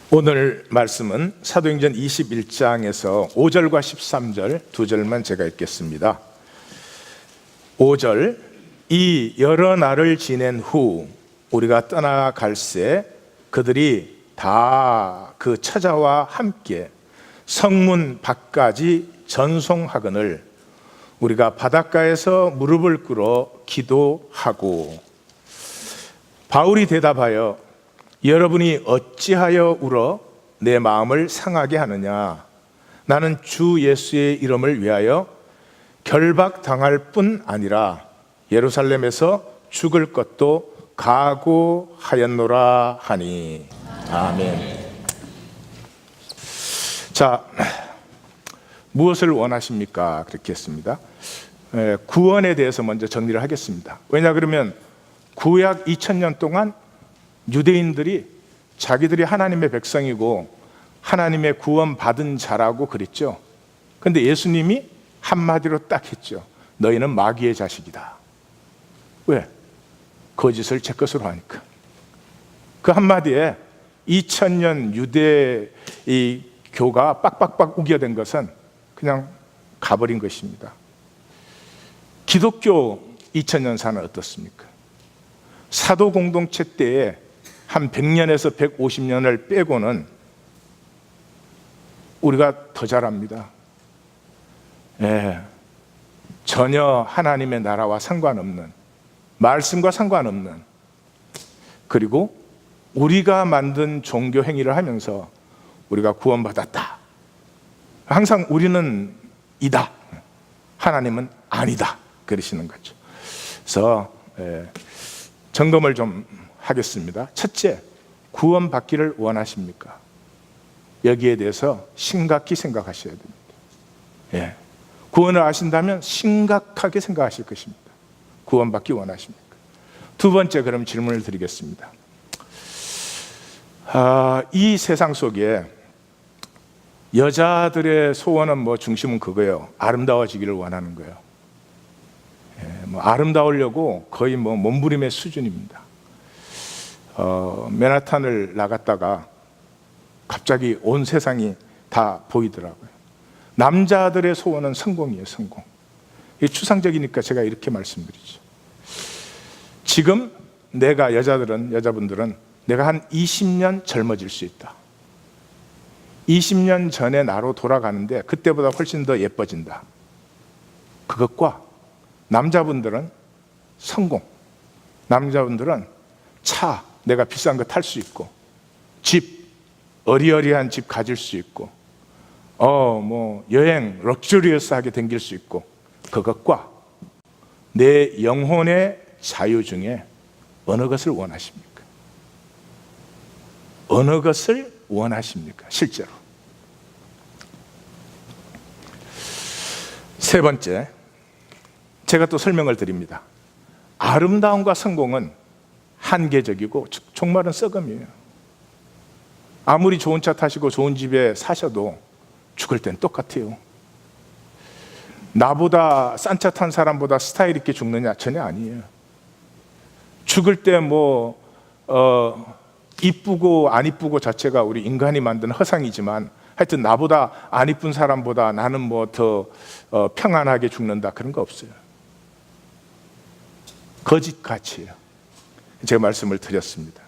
오늘 말씀은 사도행전 21장에서 5절과 13절 두 절만 제가 읽겠습니다. 5절, 이 여러 날을 지낸 후 우리가 떠나갈새 그들이 다 그 처자와 함께 성문 밖까지 전송하거늘 우리가 바닷가에서 무릎을 꿇어 기도하고, 바울이 대답하여 여러분이 어찌하여 울어 내 마음을 상하게 하느냐? 나는 주 예수의 이름을 위하여 결박당할 뿐 아니라 예루살렘에서 죽을 것도 각오하였노라 하니. 아멘. 자, 무엇을 원하십니까? 그렇게 했습니다. 구원에 대해서 먼저 정리를 하겠습니다. 왜냐 그러면 구약 2000년 동안 유대인들이 자기들이 하나님의 백성이고 하나님의 구원받은 자라고 그랬죠. 그런데 예수님이 한마디로 딱 했죠. 너희는 마귀의 자식이다. 왜? 거짓을 제 것으로 하니까. 그 한마디에 2000년 유대 이 교가 빡빡빡 우겨댄 것은 그냥 가버린 것입니다. 기독교 2000년사는 어떻습니까? 사도 공동체 때에 한 100년에서 150년을 빼고는 우리가 더 잘합니다. 전혀 하나님의 나라와 상관없는, 말씀과 상관없는, 그리고 우리가 만든 종교 행위를 하면서 우리가 구원받았다. 항상 우리는 이다, 하나님은 아니다 그러시는 거죠. 그래서 점검을 좀 하겠습니다. 첫째, 구원받기를 원하십니까? 여기에 대해서 심각히 생각하셔야 됩니다. 구원을 아신다면 심각하게 생각하실 것입니다. 구원받기 원하십니까? 두 번째, 그럼 질문을 드리겠습니다. 이 세상 속에 여자들의 소원은 중심은 그거예요. 아름다워지기를 원하는 거예요. 아름다우려고 거의 몸부림의 수준입니다. 맨하탄을 나갔다가 갑자기 온 세상이 다 보이더라고요. 남자들의 소원은 성공이에요, 성공. 이게 추상적이니까 제가 이렇게 말씀드리죠. 지금 여자분들은 내가 한 20년 젊어질 수 있다. 20년 전에 나로 돌아가는데 그때보다 훨씬 더 예뻐진다. 그것과 남자분들은 성공, 남자분들은 차, 내가 비싼 거 탈 수 있고, 집, 어리어리한 집 가질 수 있고, 여행, 럭셔리어스하게 댕길 수 있고, 그것과 내 영혼의 자유 중에 어느 것을 원하십니까? 어느 것을 원하십니까? 실제로. 세 번째, 제가 또 설명을 드립니다. 아름다움과 성공은 한계적이고 종말은 썩음이에요. 아무리 좋은 차 타시고 좋은 집에 사셔도 죽을 땐 똑같아요. 나보다 싼 차 탄 사람보다 스타일 있게 죽느냐? 전혀 아니에요. 죽을 때 이쁘고 안 이쁘고 자체가 우리 인간이 만든 허상이지만, 하여튼 나보다 안 이쁜 사람보다 나는 더 평안하게 죽는다, 그런 거 없어요. 거짓같이에요. 제가 말씀을 드렸습니다.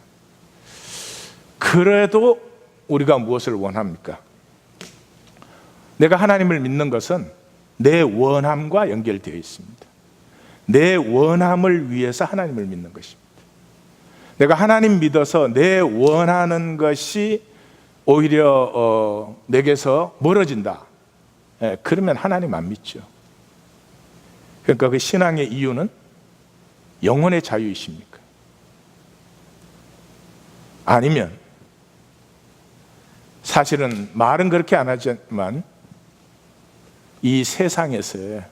그래도 우리가 무엇을 원합니까? 내가 하나님을 믿는 것은 내 원함과 연결되어 있습니다. 내 원함을 위해서 하나님을 믿는 것입니다. 내가 하나님 믿어서 내 원하는 것이 오히려 내게서 멀어진다. 그러면 하나님 안 믿죠. 그러니까 그 신앙의 이유는 영혼의 자유이십니까? 아니면 사실은 말은 그렇게 안 하지만 이 세상에서의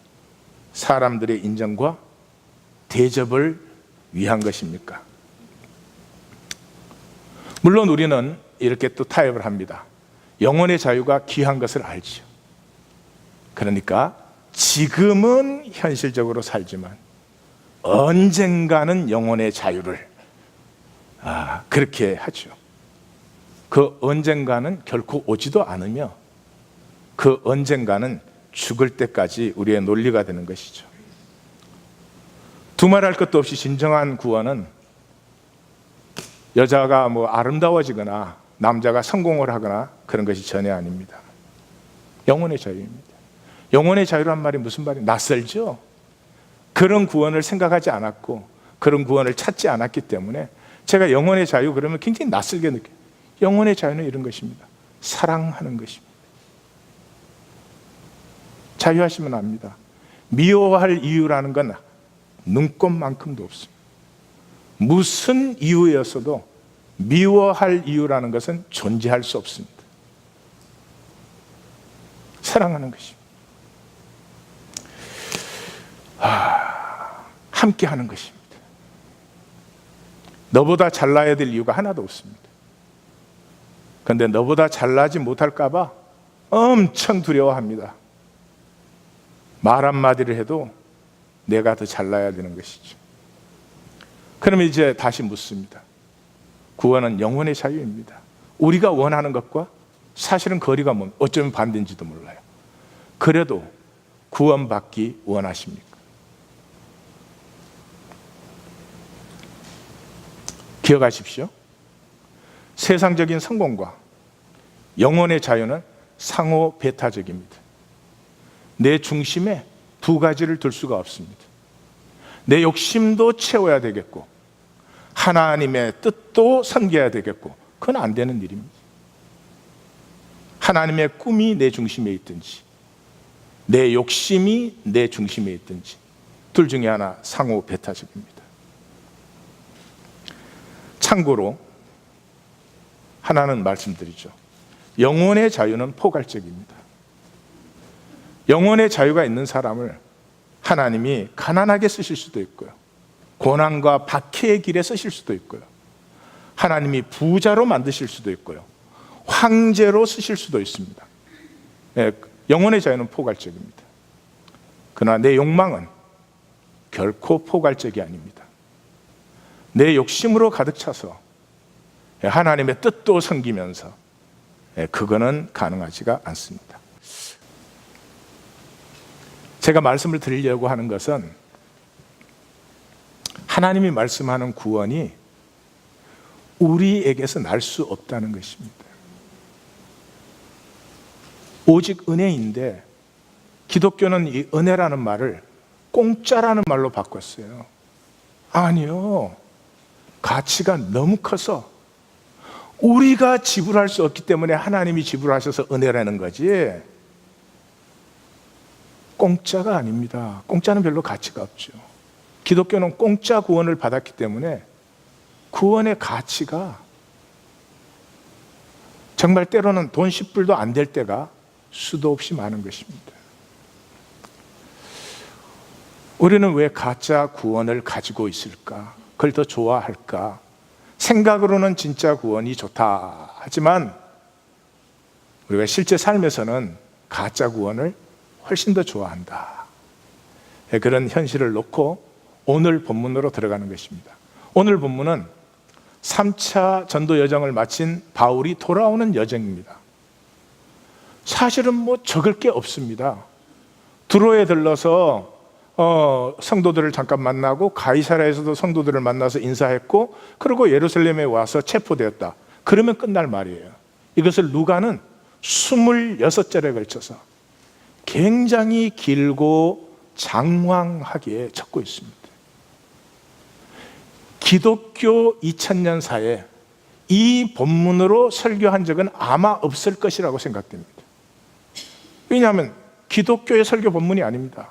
사람들의 인정과 대접을 위한 것입니까? 물론 우리는 이렇게 또 타협을 합니다. 영혼의 자유가 귀한 것을 알죠. 그러니까 지금은 현실적으로 살지만 언젠가는 영혼의 자유를 그렇게 하죠. 그 언젠가는 결코 오지도 않으며 그 언젠가는 죽을 때까지 우리의 논리가 되는 것이죠. 두말할 것도 없이 진정한 구원은 여자가 아름다워지거나 남자가 성공을 하거나 그런 것이 전혀 아닙니다. 영혼의 자유입니다. 영혼의 자유란 말이 무슨 말이에요? 낯설죠? 그런 구원을 생각하지 않았고 그런 구원을 찾지 않았기 때문에 제가 영혼의 자유 그러면 굉장히 낯설게 느껴요. 영혼의 자유는 이런 것입니다. 사랑하는 것입니다. 자유하시면 압니다. 미워할 이유라는 건 눈꼽만큼도 없습니다. 무슨 이유였어도 미워할 이유라는 것은 존재할 수 없습니다. 사랑하는 것입니다. 함께 하는 것입니다. 너보다 잘나야 될 이유가 하나도 없습니다. 그런데 너보다 잘나지 못할까 봐 엄청 두려워합니다. 말 한마디를 해도 내가 더 잘나야 되는 것이죠. 그러면 이제 다시 묻습니다. 구원은 영혼의 자유입니다. 우리가 원하는 것과 사실은 거리가 어쩌면 반대인지도 몰라요. 그래도 구원받기 원하십니까? 기억하십시오. 세상적인 성공과 영혼의 자유는 상호 배타적입니다. 내 중심에 두 가지를 둘 수가 없습니다. 내 욕심도 채워야 되겠고 하나님의 뜻도 섬겨야 되겠고 그건 안 되는 일입니다. 하나님의 꿈이 내 중심에 있든지 내 욕심이 내 중심에 있든지 둘 중에 하나 상호 배타적입니다. 참고로 하나는 말씀드리죠. 영혼의 자유는 포괄적입니다. 영혼의 자유가 있는 사람을 하나님이 가난하게 쓰실 수도 있고요. 고난과 박해의 길에 쓰실 수도 있고요. 하나님이 부자로 만드실 수도 있고요. 황제로 쓰실 수도 있습니다. 영혼의 자유는 포괄적입니다. 그러나 내 욕망은 결코 포괄적이 아닙니다. 내 욕심으로 가득 차서 하나님의 뜻도 섬기면서 그거는 가능하지가 않습니다. 제가 말씀을 드리려고 하는 것은 하나님이 말씀하는 구원이 우리에게서 날 수 없다는 것입니다. 오직 은혜인데 기독교는 이 은혜라는 말을 공짜라는 말로 바꿨어요. 아니요. 가치가 너무 커서 우리가 지불할 수 없기 때문에 하나님이 지불하셔서 은혜라는 거지 공짜가 아닙니다. 공짜는 별로 가치가 없죠. 기독교는 공짜 구원을 받았기 때문에 구원의 가치가 정말 때로는 돈 10불도 안 될 때가 수도 없이 많은 것입니다. 우리는 왜 가짜 구원을 가지고 있을까? 그걸 더 좋아할까? 생각으로는 진짜 구원이 좋다 하지만 우리가 실제 삶에서는 가짜 구원을 훨씬 더 좋아한다. 그런 현실을 놓고 오늘 본문으로 들어가는 것입니다. 오늘 본문은 3차 전도 여정을 마친 바울이 돌아오는 여정입니다. 사실은 적을 게 없습니다. 두로에 들러서 성도들을 잠깐 만나고 가이사랴에서도 성도들을 만나서 인사했고 그리고 예루살렘에 와서 체포되었다. 그러면 끝날 말이에요. 이것을 누가는 26절에 걸쳐서 굉장히 길고 장황하게 적고 있습니다. 기독교 2000년사에 이 본문으로 설교한 적은 아마 없을 것이라고 생각됩니다. 왜냐하면 기독교의 설교 본문이 아닙니다.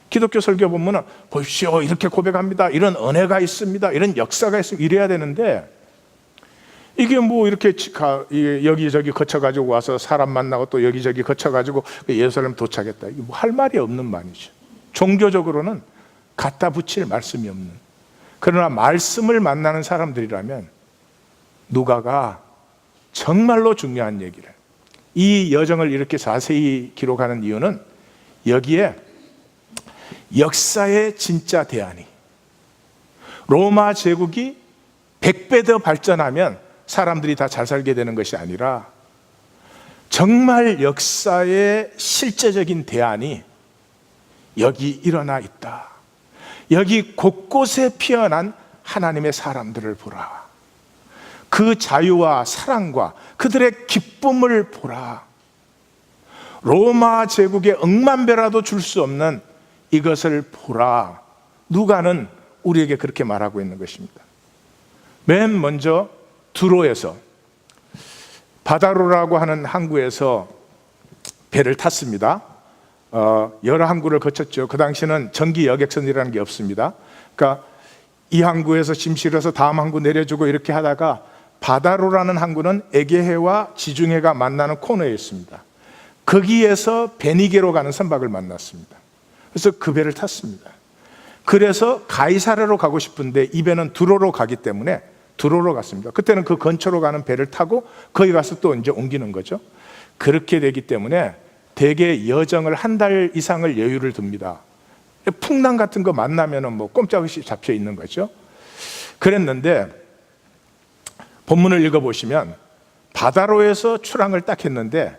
기독교 설교 본문은 보십시오 이렇게 고백합니다. 이런 은혜가 있습니다. 이런 역사가 있습니다. 이래야 되는데 이게 이렇게 여기저기 거쳐가지고 와서 사람 만나고 또 여기저기 거쳐가지고 예루살렘 도착했다. 이게 할 말이 없는 말이죠. 종교적으로는 갖다 붙일 말씀이 없는. 그러나 말씀을 만나는 사람들이라면 누가가 정말로 중요한 얘기를 이 여정을 이렇게 자세히 기록하는 이유는 여기에 역사의 진짜 대안이 로마 제국이 100배 더 발전하면 사람들이 다 잘 살게 되는 것이 아니라 정말 역사의 실제적인 대안이 여기 일어나 있다. 여기 곳곳에 피어난 하나님의 사람들을 보라. 그 자유와 사랑과 그들의 기쁨을 보라. 로마 제국의 억만배라도 줄 수 없는 이것을 보라. 누가는 우리에게 그렇게 말하고 있는 것입니다. 맨 먼저 두로에서, 바다로라고 하는 항구에서 배를 탔습니다. 여러 항구를 거쳤죠. 그 당시는 전기 여객선이라는 게 없습니다. 그러니까 이 항구에서 짐 실어서 다음 항구 내려주고 이렇게 하다가 바다로라는 항구는 에게해와 지중해가 만나는 코너에 있습니다. 거기에서 베니게로 가는 선박을 만났습니다. 그래서 그 배를 탔습니다. 그래서 가이사랴로 가고 싶은데 이 배는 두로로 가기 때문에 두로로 갔습니다. 그때는 그 근처로 가는 배를 타고 거기 가서 또 이제 옮기는 거죠. 그렇게 되기 때문에 대개 여정을 한 달 이상을 여유를 둡니다. 풍랑 같은 거 만나면은 뭐 꼼짝없이 잡혀 있는 거죠. 그랬는데 본문을 읽어보시면 바다로에서 출항을 딱 했는데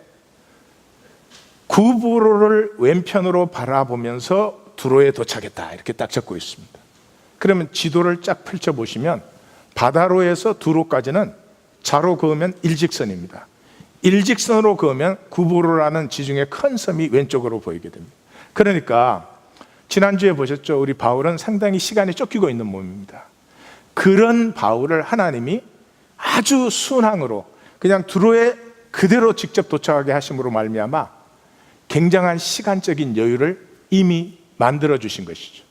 구브로를 왼편으로 바라보면서 두로에 도착했다 이렇게 딱 적고 있습니다. 그러면 지도를 쫙 펼쳐보시면 바다로에서 두로까지는 자로 그으면 일직선입니다. 일직선으로 그으면 구브로라는 지중해 큰 섬이 왼쪽으로 보이게 됩니다. 그러니까 지난주에 보셨죠? 우리 바울은 상당히 시간이 쫓기고 있는 몸입니다. 그런 바울을 하나님이 아주 순항으로 그냥 두로에 그대로 직접 도착하게 하심으로 말미암아 굉장한 시간적인 여유를 이미 만들어 주신 것이죠.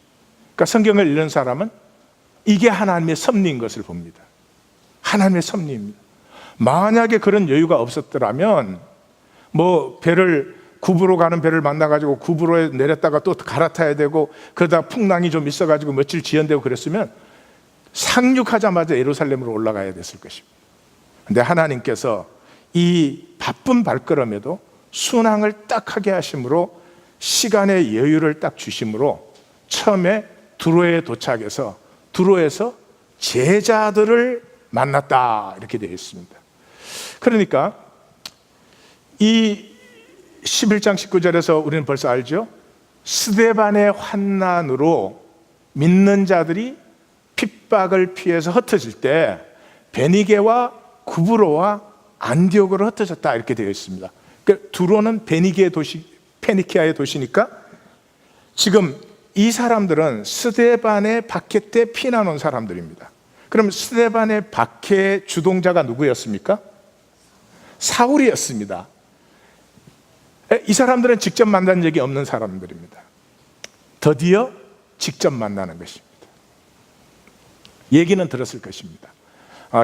그러니까 성경을 읽는 사람은 이게 하나님의 섭리인 것을 봅니다. 하나님의 섭리입니다. 만약에 그런 여유가 없었더라면 뭐 배를 구브로 가는 배를 만나가지고 구브로에 내렸다가 또 갈아타야 되고 그러다 풍랑이 좀 있어가지고 며칠 지연되고 그랬으면 상륙하자마자 예루살렘으로 올라가야 됐을 것입니다. 근데 하나님께서 이 바쁜 발걸음에도 순항을 딱 하게 하심으로 시간의 여유를 딱 주심으로 처음에 두로에 도착해서 두로에서 제자들을 만났다 이렇게 되어 있습니다. 그러니까 이 11장 19절에서 우리는 벌써 알죠? 스데반의 환난으로 믿는 자들이 핍박을 피해서 흩어질 때 베니게와 구브로와 안디옥으로 흩어졌다 이렇게 되어 있습니다. 그러니까 두로는 베니게 도시, 페니키아의 도시니까 지금 이 사람들은 스데반의 박해 때 피난 온 사람들입니다. 그럼 스데반의 박해 주동자가 누구였습니까? 사울이었습니다. 이 사람들은 직접 만난 적이 없는 사람들입니다. 드디어 직접 만나는 것입니다. 얘기는 들었을 것입니다.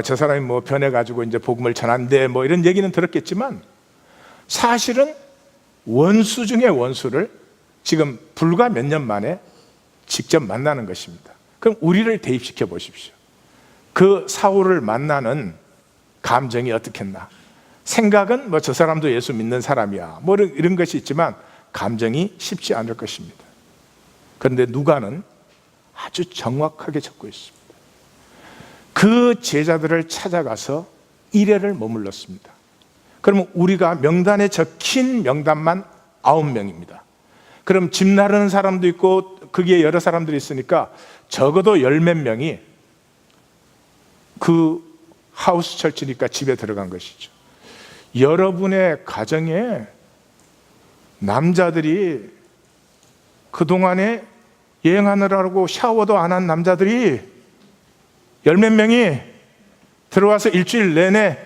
저 사람이 뭐 변해가지고 이제 복음을 전한대 뭐 이런 얘기는 들었겠지만 사실은 원수 중에 원수를 지금 불과 몇 년 만에 직접 만나는 것입니다. 그럼 우리를 대입시켜 보십시오. 그 사울을 만나는 감정이 어떻겠나? 생각은 뭐 저 사람도 예수 믿는 사람이야 뭐 이런 것이 있지만 감정이 쉽지 않을 것입니다. 그런데 누가는 아주 정확하게 적고 있습니다. 그 제자들을 찾아가서 이래를 머물렀습니다. 그러면 우리가 명단에 적힌 명단만 9명입니다. 그럼 집 나르는 사람도 있고 거기에 여러 사람들이 있으니까 적어도 열 몇 명이 그 하우스 철치니까 집에 들어간 것이죠. 여러분의 가정에 남자들이 그동안에 여행하느라고 샤워도 안 한 남자들이 열 몇 명이 들어와서 일주일 내내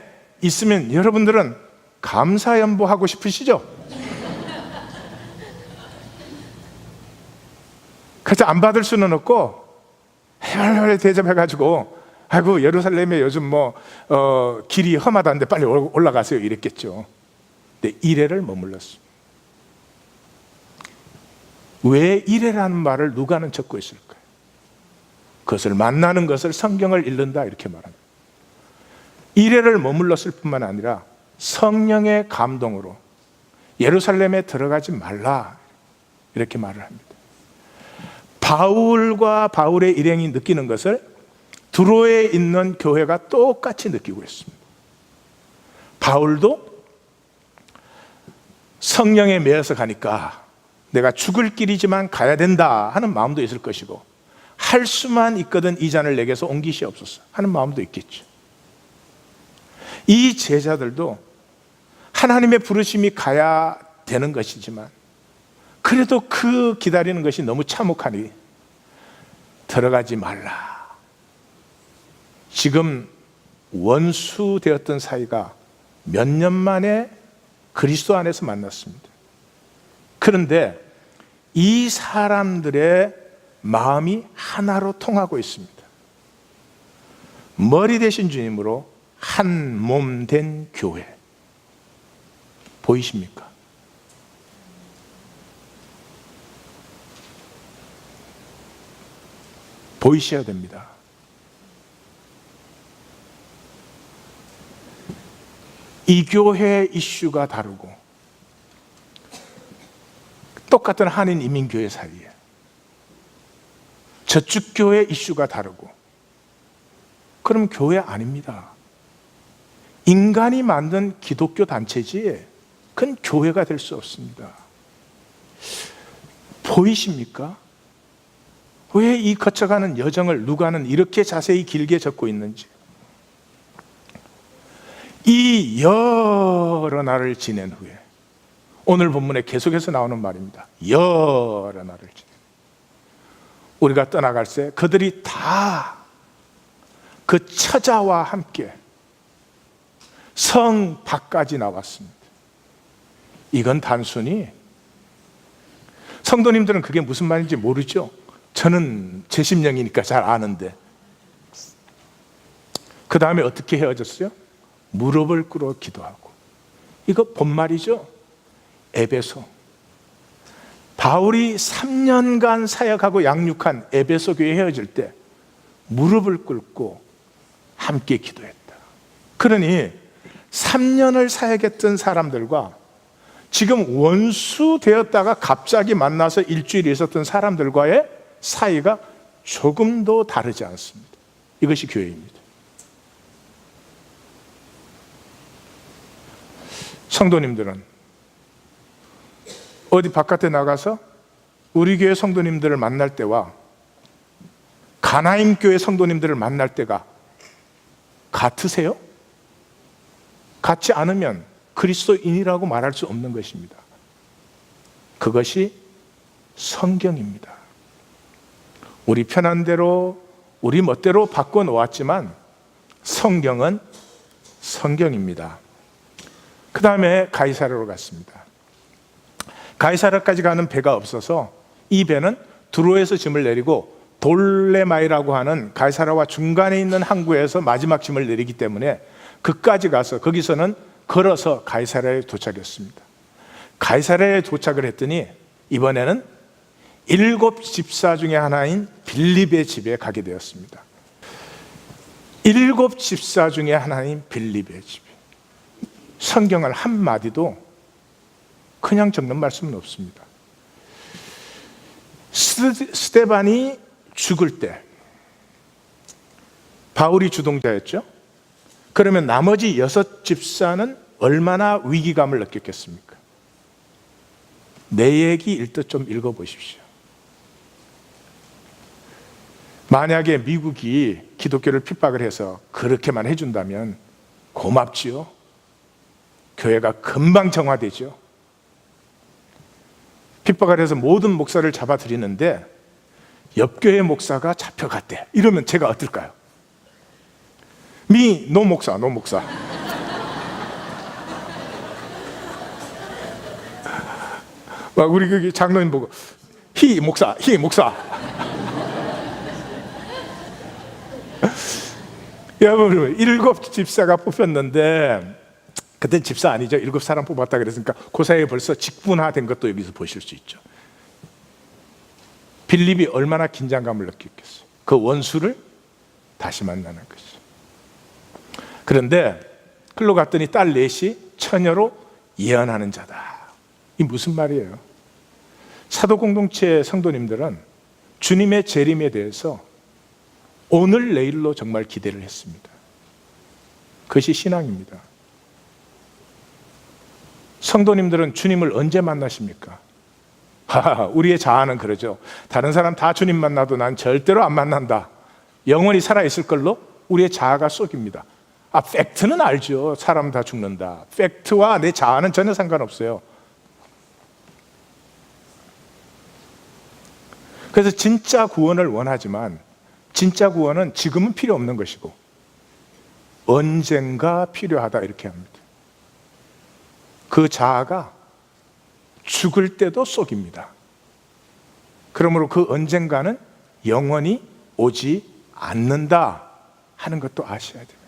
있으면 여러분들은 감사연보하고 싶으시죠? 그래서 안 받을 수는 없고 해열해열 대접해가지고 아이고 예루살렘에 요즘 뭐 길이 험하다는데 빨리 올라가세요 이랬겠죠. 근데 이래를 머물렀습니다. 왜 이래라는 말을 누가는 적고 있을까요? 그것을 만나는 것을 성경을 읽는다 이렇게 말합니다. 이래를 머물렀을 뿐만 아니라 성령의 감동으로 예루살렘에 들어가지 말라 이렇게 말을 합니다. 바울과 바울의 일행이 느끼는 것을 두로에 있는 교회가 똑같이 느끼고 있습니다. 바울도 성령에 매여서 가니까 내가 죽을 길이지만 가야 된다 하는 마음도 있을 것이고, 할 수만 있거든 이 잔을 내게서 옮기시옵소서 하는 마음도 있겠죠. 이 제자들도 하나님의 부르심이 가야 되는 것이지만 그래도 그 기다리는 것이 너무 참혹하니 들어가지 말라. 지금 원수 되었던 사이가 몇 년 만에 그리스도 안에서 만났습니다. 그런데 이 사람들의 마음이 하나로 통하고 있습니다. 머리 대신 주님으로 한 몸 된 교회. 보이십니까? 보이셔야 됩니다. 이 교회 이슈가 다르고 똑같은 한인 이민교회 사이에 저축 교회 이슈가 다르고, 그럼 교회 아닙니다. 인간이 만든 기독교 단체지 그건 교회가 될 수 없습니다. 보이십니까? 왜 이 거쳐가는 여정을 누가는 이렇게 자세히 길게 적고 있는지. 이 여러 날을 지낸 후에, 오늘 본문에 계속해서 나오는 말입니다. 여러 날을 지낸, 우리가 떠나갈 때 그들이 다 그 처자와 함께 성 밖까지 나왔습니다. 이건 단순히, 성도님들은 그게 무슨 말인지 모르죠. 저는 제 심령이니까 잘 아는데, 그 다음에 어떻게 헤어졌어요? 무릎을 꿇어 기도하고. 이거 본말이죠. 에베소, 바울이 3년간 사역하고 양육한 에베소 교회 헤어질 때 무릎을 꿇고 함께 기도했다. 그러니 3년을 사역했던 사람들과 지금 원수 되었다가 갑자기 만나서 일주일 있었던 사람들과의 사이가 조금도 다르지 않습니다. 이것이 교회입니다. 성도님들은 어디 바깥에 나가서 우리 교회 성도님들을 만날 때와 가나임 교회 성도님들을 만날 때가 같으세요? 같지 않으면 그리스도인이라고 말할 수 없는 것입니다. 그것이 성경입니다. 우리 편한 대로, 우리 멋대로 바꿔놓았지만 성경은 성경입니다. 그 다음에 가이사랴로 갔습니다. 가이사랴까지 가는 배가 없어서 이 배는 두로에서 짐을 내리고 돌레마이라고 하는 가이사랴와 중간에 있는 항구에서 마지막 짐을 내리기 때문에 그까지 가서 거기서는 걸어서 가이사랴에 도착했습니다. 가이사랴에 도착을 했더니 이번에는 7 집사 중에 하나인 빌립의 집에 가게 되었습니다. 7 집사 중에 하나인 빌립의 집. 성경을 한마디도 그냥 적는 말씀은 없습니다. 스데반이 죽을 때 바울이 주동자였죠. 그러면 나머지 6 집사는 얼마나 위기감을 느꼈겠습니까? 내 얘기 일단 좀 읽어보십시오. 만약에 미국이 기독교를 핍박을 해서 그렇게만 해준다면 고맙지요. 교회가 금방 정화되죠. 핍박을 해서 모든 목사를 잡아들이는데 옆교회 목사가 잡혀갔대. 이러면 제가 어떨까요? 노 목사. 막 우리 거기 장로님 보고 히 목사. 여러분, 7 집사가 뽑혔는데 그때 집사 아니죠. 7 사람 뽑았다 그랬으니까 그 사이에 벌써 직분화된 것도 여기서 보실 수 있죠. 빌립이 얼마나 긴장감을 느꼈겠어요. 그 원수를 다시 만나는 것이죠. 그런데 글로 갔더니 딸 넷이 처녀로 예언하는 자다. 이 무슨 말이에요? 사도 공동체 성도님들은 주님의 재림에 대해서 오늘 내일로 정말 기대를 했습니다. 그것이 신앙입니다. 성도님들은 주님을 언제 만나십니까? 우리의 자아는 그러죠. 다른 사람 다 주님 만나도 난 절대로 안 만난다. 영원히 살아있을 걸로 우리의 자아가 속입니다. 팩트는 알죠. 사람 다 죽는다. 팩트와 내 자아는 전혀 상관없어요. 그래서 진짜 구원을 원하지만 진짜 구원은 지금은 필요 없는 것이고 언젠가 필요하다 이렇게 합니다. 그 자아가 죽을 때도 속입니다. 그러므로 그 언젠가는 영원히 오지 않는다 하는 것도 아셔야 됩니다.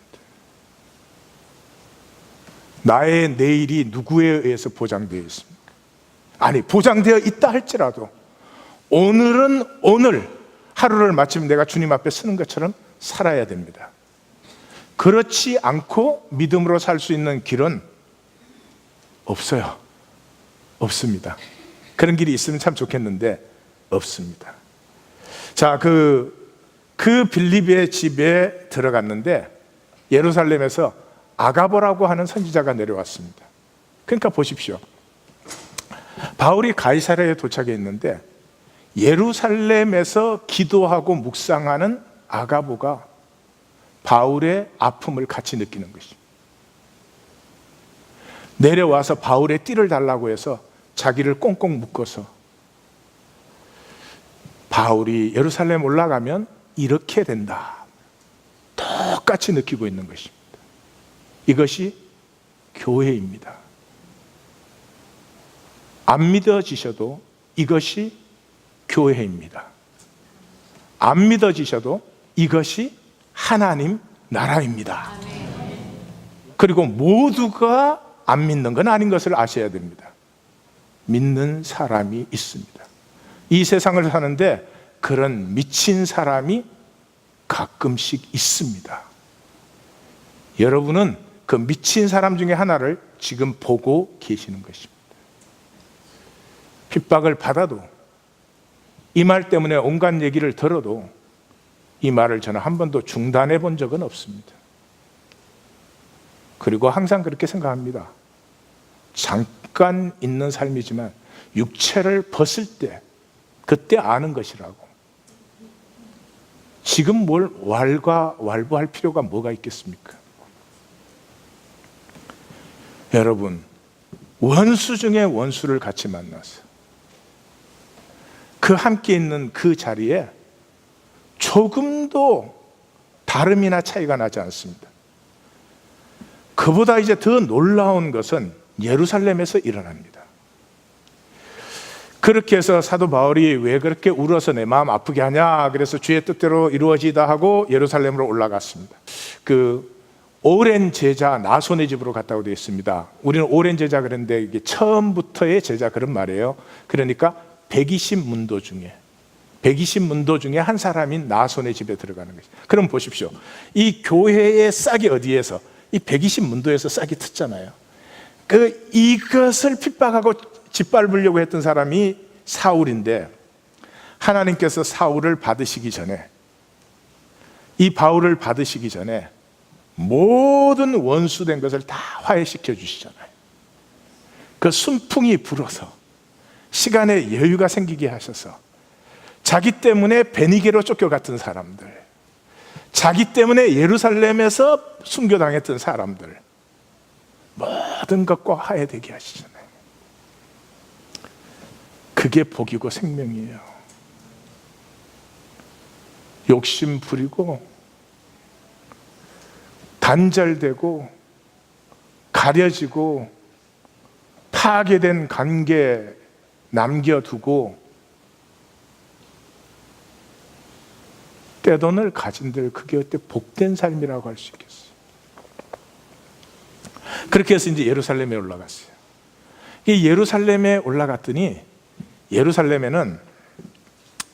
나의 내일이 누구에 의해서 보장되어 있습니까? 아니, 보장되어 있다 할지라도 오늘은 오늘 하루를 마침 내가 주님 앞에 서는 것처럼 살아야 됩니다. 그렇지 않고 믿음으로 살 수 있는 길은 없어요. 없습니다. 그런 길이 있으면 참 좋겠는데 없습니다. 자, 그 빌립의 집에 들어갔는데 예루살렘에서 아가보라고 하는 선지자가 내려왔습니다. 그러니까 보십시오. 바울이 가이사랴에 도착해 있는데 예루살렘에서 기도하고 묵상하는 아가보가 바울의 아픔을 같이 느끼는 것입니다. 내려와서 바울의 띠를 달라고 해서 자기를 꽁꽁 묶어서 바울이 예루살렘 올라가면 이렇게 된다. 똑같이 느끼고 있는 것입니다. 이것이 교회입니다. 안 믿어지셔도 이것이 교회입니다. 안 믿어지셔도 이것이 하나님 나라입니다. 그리고 모두가 안 믿는 건 아닌 것을 아셔야 됩니다. 믿는 사람이 있습니다. 이 세상을 사는데 그런 미친 사람이 가끔씩 있습니다. 여러분은 그 미친 사람 중에 하나를 지금 보고 계시는 것입니다. 핍박을 받아도 이 말 때문에 온갖 얘기를 들어도 이 말을 저는 한 번도 중단해 본 적은 없습니다. 그리고 항상 그렇게 생각합니다. 잠깐 있는 삶이지만 육체를 벗을 때 그때 아는 것이라고. 지금 뭘 왈가왈부할 필요가 뭐가 있겠습니까? 여러분, 원수 중에 원수를 같이 만나서 그 함께 있는 그 자리에 조금도 다름이나 차이가 나지 않습니다. 그보다 이제 더 놀라운 것은 예루살렘에서 일어납니다. 그렇게 해서 사도 바울이 왜 그렇게 울어서 내 마음 아프게 하냐, 그래서 주의 뜻대로 이루어지다 하고 예루살렘으로 올라갔습니다. 그 오랜 제자 나손의 집으로 갔다고 되어 있습니다. 우리는 오랜 제자 그랬는데 이게 처음부터의 제자 그런 말이에요. 그러니까 120문도 중에 한 사람인 나손의 집에 들어가는 것이죠. 그럼 보십시오. 이 교회의 싹이 어디에서? 이 120문도에서 싹이 텄잖아요. 이것을 핍박하고 짓밟으려고 했던 사람이 사울인데 하나님께서 사울을 받으시기 전에, 이 바울을 받으시기 전에 모든 원수된 것을 다 화해시켜 주시잖아요. 그 순풍이 불어서 시간에 여유가 생기게 하셔서 자기 때문에 베니게로 쫓겨갔던 사람들, 자기 때문에 예루살렘에서 순교당했던 사람들 모든 것과 화해되게 하시잖아요. 그게 복이고 생명이에요. 욕심 부리고 단절되고 가려지고 파괴된 관계 남겨두고 떼돈을 가진들, 그게 어때 복된 삶이라고 할 수 있겠어요. 그렇게 해서 이제 예루살렘에 올라갔어요. 이 예루살렘에 올라갔더니 예루살렘에는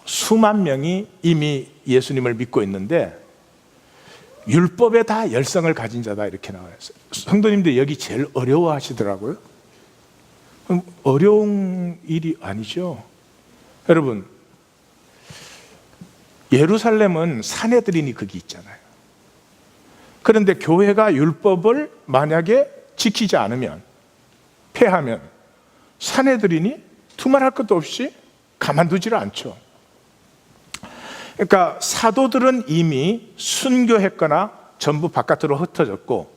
수만 명이 이미 예수님을 믿고 있는데 율법에 다 열성을 가진 자다 이렇게 나와요. 성도님들 여기 제일 어려워하시더라고요. 어려운 일이 아니죠. 여러분, 예루살렘은 사내들이니 거기 있잖아요. 그런데 교회가 율법을 만약에 지키지 않으면 패하면 사내들이니 두말할 것도 없이 가만두지를 않죠. 그러니까 사도들은 이미 순교했거나 전부 바깥으로 흩어졌고,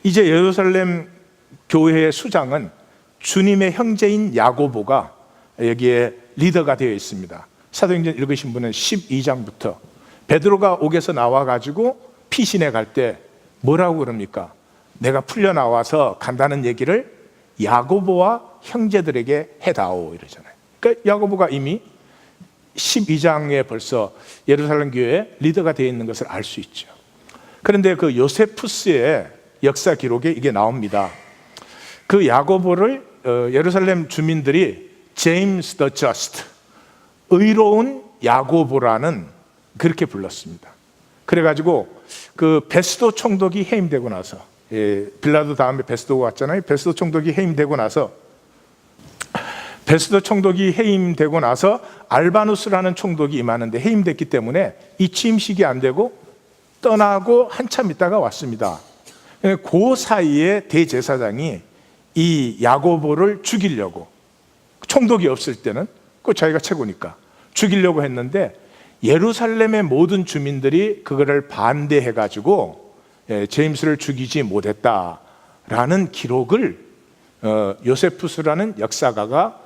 이제 예루살렘 교회의 수장은 주님의 형제인 야고보가 여기에 리더가 되어 있습니다. 사도행전 읽으신 분은 12장부터 베드로가 옥에서 나와가지고 피신해 갈 때 뭐라고 그럽니까? 내가 풀려나와서 간다는 얘기를 야고보와 형제들에게 해다오 이러잖아요. 그러니까 야고보가 이미 12장에 벌써 예루살렘 교회의 리더가 되어 있는 것을 알 수 있죠. 그런데 그 요세푸스의 역사 기록에 이게 나옵니다. 그 야고보를 예루살렘 주민들이 제임스 더 저스트, 의로운 야고보라는 그렇게 불렀습니다. 그래가지고 그 베스도 총독이 해임되고 나서, 빌라도 다음에 베스도가 왔잖아요. 베스도 총독이 해임되고 나서 알바누스라는 총독이 임하는데 해임됐기 때문에 이 취임식이 안 되고 떠나고 한참 있다가 왔습니다. 그 사이에 대제사장이 이 야고보를 죽이려고, 총독이 없을 때는 그 자기가 최고니까 죽이려고 했는데 예루살렘의 모든 주민들이 그거를 반대해가지고 제임스를 죽이지 못했다라는 기록을 요세푸스라는 역사가가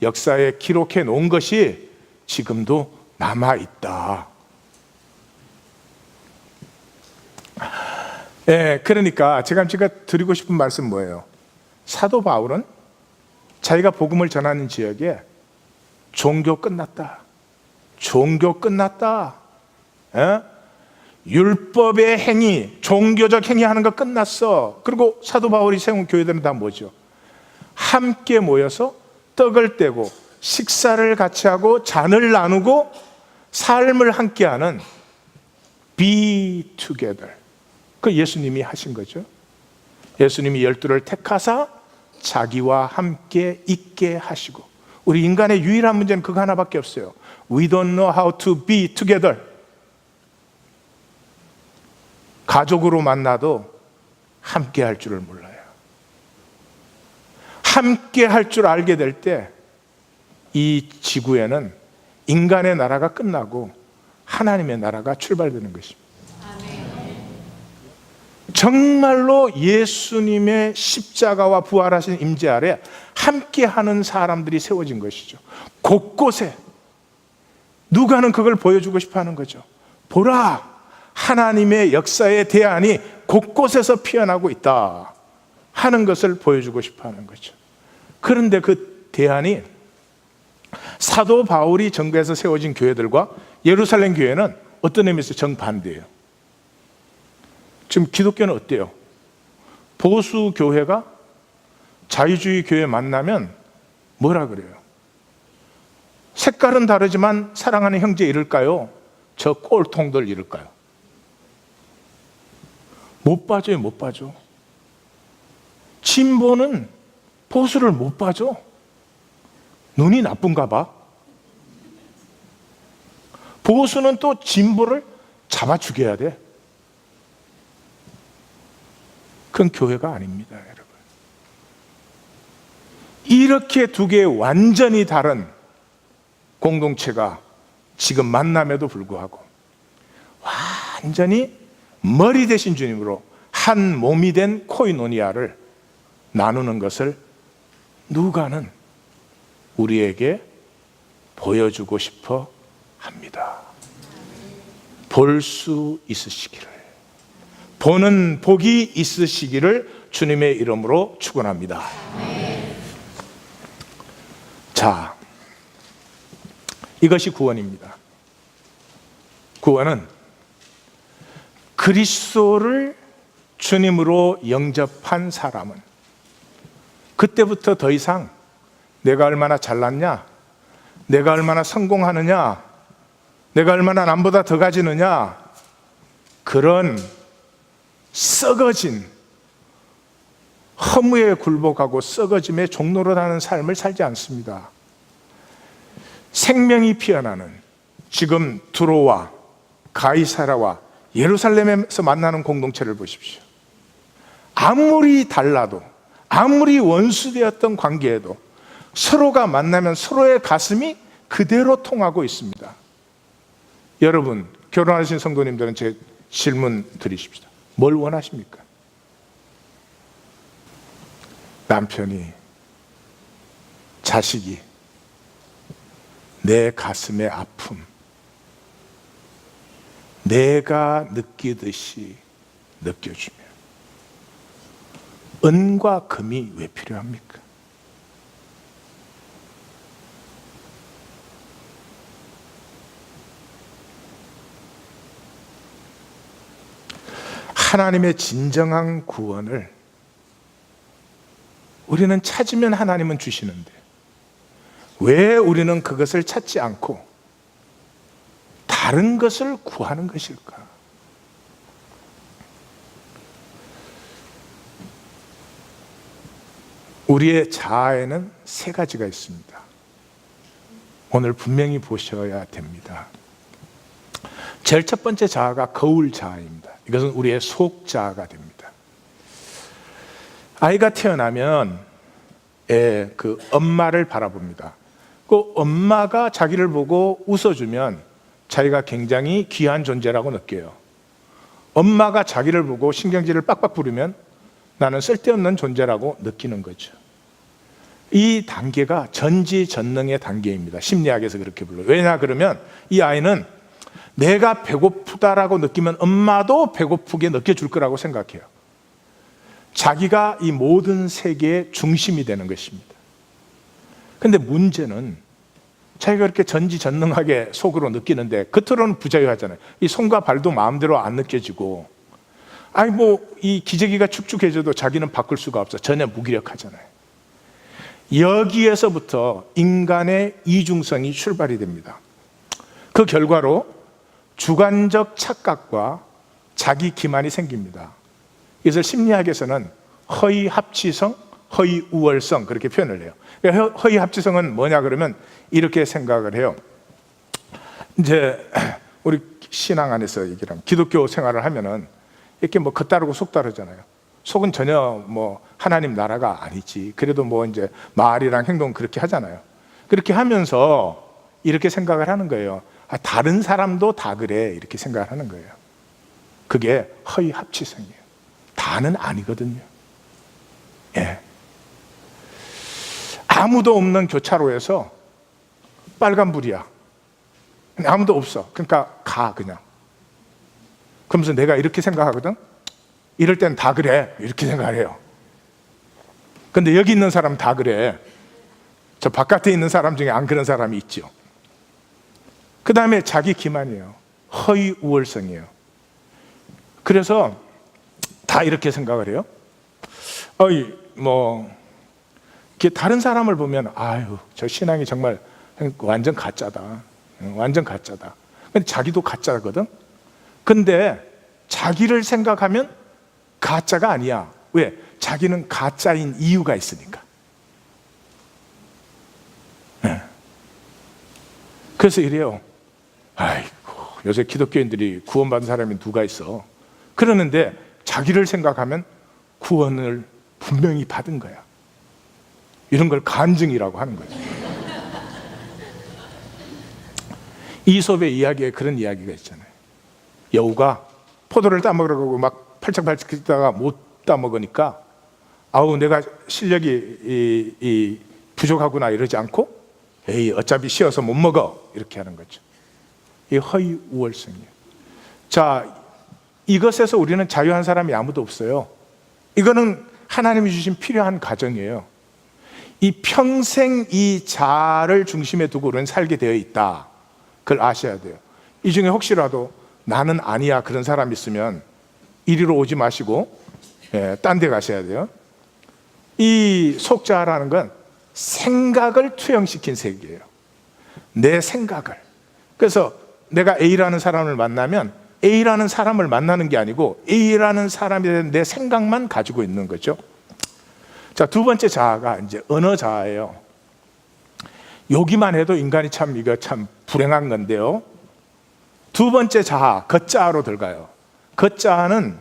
역사에 기록해 놓은 것이 지금도 남아있다. 그러니까 제가 드리고 싶은 말씀 뭐예요? 사도 바울은 자기가 복음을 전하는 지역에 종교 끝났다, 율법의 행위, 종교적 행위 하는 거 끝났어. 그리고 사도 바울이 세운 교회들은 다 뭐죠? 함께 모여서 떡을 떼고 식사를 같이 하고 잔을 나누고 삶을 함께하는 be together. 그 예수님이 하신 거죠. 예수님이 12를 택하사 자기와 함께 있게 하시고, 우리 인간의 유일한 문제는 그거 하나밖에 없어요. We don't know how to be together. 가족으로 만나도 함께 할 줄을 몰라요. 함께 할 줄 알게 될 때 이 지구에는 인간의 나라가 끝나고 하나님의 나라가 출발되는 것입니다. 정말로 예수님의 십자가와 부활하신 임재 아래 함께하는 사람들이 세워진 것이죠. 곳곳에 누가는 그걸 보여주고 싶어 하는 거죠. 보라, 하나님의 역사의 대안이 곳곳에서 피어나고 있다 하는 것을 보여주고 싶어 하는 거죠. 그런데 그 대안이 사도 바울이 전거해서 세워진 교회들과 예루살렘 교회는 어떤 의미에서 정반대예요. 지금 기독교는 어때요? 보수 교회가 자유주의 교회 만나면 뭐라 그래요? 색깔은 다르지만 사랑하는 형제 이럴까요? 저 꼴통들 이럴까요? 못 봐줘요, 못 봐줘. 진보는 보수를 못 봐줘. 눈이 나쁜가 봐. 보수는 또 진보를 잡아 죽여야 돼. 그건 교회가 아닙니다, 여러분. 이렇게 두 개의 완전히 다른 공동체가 지금 만남에도 불구하고 완전히 머리 대신 주님으로 한 몸이 된 코이노니아를 나누는 것을 누가는 우리에게 보여주고 싶어 합니다. 볼 수 있으시기를, 보는 복이 있으시기를 주님의 이름으로 축원합니다. 자, 이것이 구원입니다. 구원은 그리스도를 주님으로 영접한 사람은 그때부터 더 이상 내가 얼마나 잘났냐, 내가 얼마나 성공하느냐, 내가 얼마나 남보다 더 가지느냐, 그런 썩어진 허무에 굴복하고 썩어짐의 종로로 가는 삶을 살지 않습니다. 생명이 피어나는 지금 두로와 가이사라와 예루살렘에서 만나는 공동체를 보십시오. 아무리 달라도, 아무리 원수되었던 관계에도 서로가 만나면 서로의 가슴이 그대로 통하고 있습니다. 여러분, 결혼하신 성도님들은 제 질문 드리십시다. 뭘 원하십니까? 남편이, 자식이 내 가슴의 아픔, 내가 느끼듯이 느껴주면 은과 금이 왜 필요합니까? 하나님의 진정한 구원을 우리는 찾으면 하나님은 주시는데 왜 우리는 그것을 찾지 않고 다른 것을 구하는 것일까? 우리의 자아에는 세 가지가 있습니다. 오늘 분명히 보셔야 됩니다. 제일 첫 번째 자아가 거울 자아입니다. 이것은 우리의 속 자아가 됩니다. 아이가 태어나면 그 엄마를 바라봅니다. 그 엄마가 자기를 보고 웃어주면 자기가 굉장히 귀한 존재라고 느껴요. 엄마가 자기를 보고 신경질을 빡빡 부리면 나는 쓸데없는 존재라고 느끼는 거죠. 이 단계가 전지전능의 단계입니다. 심리학에서 그렇게 불러요. 왜냐 그러면 이 아이는 내가 배고프다라고 느끼면 엄마도 배고프게 느껴줄 거라고 생각해요. 자기가 이 모든 세계의 중심이 되는 것입니다. 그런데 문제는 자기가 그렇게 전지전능하게 속으로 느끼는데 겉으로는 부자유하잖아요. 이 손과 발도 마음대로 안 느껴지고, 아니 이 기저귀가 축축해져도 자기는 바꿀 수가 없어. 전혀 무기력하잖아요. 여기에서부터 인간의 이중성이 출발이 됩니다. 그 결과로 주관적 착각과 자기 기만이 생깁니다. 이것을 심리학에서는 허위 합치성, 허위 우월성 그렇게 표현을 해요. 허위 합치성은 뭐냐 그러면 이렇게 생각을 해요. 이제 우리 신앙 안에서 얘기를 하면 기독교 생활을 하면은 이렇게 겉다르고 속다르잖아요. 속은 전혀 하나님 나라가 아니지. 그래도 이제 말이랑 행동 그렇게 하잖아요. 그렇게 하면서 이렇게 생각을 하는 거예요. 다른 사람도 다 그래 이렇게 생각을 하는 거예요. 그게 허위 합치성이에요. 다는 아니거든요. 예. 아무도 없는 교차로에서 빨간불이야. 아무도 없어. 그러니까 가 그냥. 그러면서 내가 이렇게 생각하거든. 이럴 땐 다 그래 이렇게 생각을 해요. 근데 여기 있는 사람 다 그래. 저 바깥에 있는 사람 중에 안 그런 사람이 있죠. 그 다음에 자기 기만이에요. 허위 우월성이에요. 그래서 다 이렇게 생각을 해요. 다른 사람을 보면 아유 저 신앙이 정말 완전 가짜다. 완전 가짜다. 근데 자기도 가짜거든. 근데 자기를 생각하면 가짜가 아니야. 왜? 자기는 가짜인 이유가 있으니까. 네. 그래서 이래요. 아이고 요새 기독교인들이 구원받은 사람이 누가 있어. 그러는데 자기를 생각하면 구원을 분명히 받은 거야. 이런 걸 간증이라고 하는 거죠. 이솝의 이야기에 그런 이야기가 있잖아요. 여우가 포도를 따먹으려고 막 팔짝팔짝 뛰다가 못 따먹으니까 아우 내가 실력이 부족하구나 이러지 않고 에이 어차피 쉬어서 못 먹어 이렇게 하는 거죠. 이 허위 우월성이에요. 자, 이것에서 우리는 자유한 사람이 아무도 없어요. 이거는 하나님이 주신 필요한 과정이에요. 이 평생 이 자아를 중심에 두고 우리는 살게 되어 있다. 그걸 아셔야 돼요. 이 중에 혹시라도 나는 아니야 그런 사람 있으면 이리로 오지 마시고 딴 데 가셔야 돼요. 이 속자라는 건 생각을 투영시킨 세계예요. 내 생각을. 그래서 내가 A라는 사람을 만나면 A라는 사람을 만나는 게 아니고 A라는 사람에 대한 내 생각만 가지고 있는 거죠. 자, 두 번째 자아가 이제 언어 자아예요. 여기만 해도 인간이 이거 참 불행한 건데요. 두 번째 자아, 겉자아로 들어가요. 겉자아는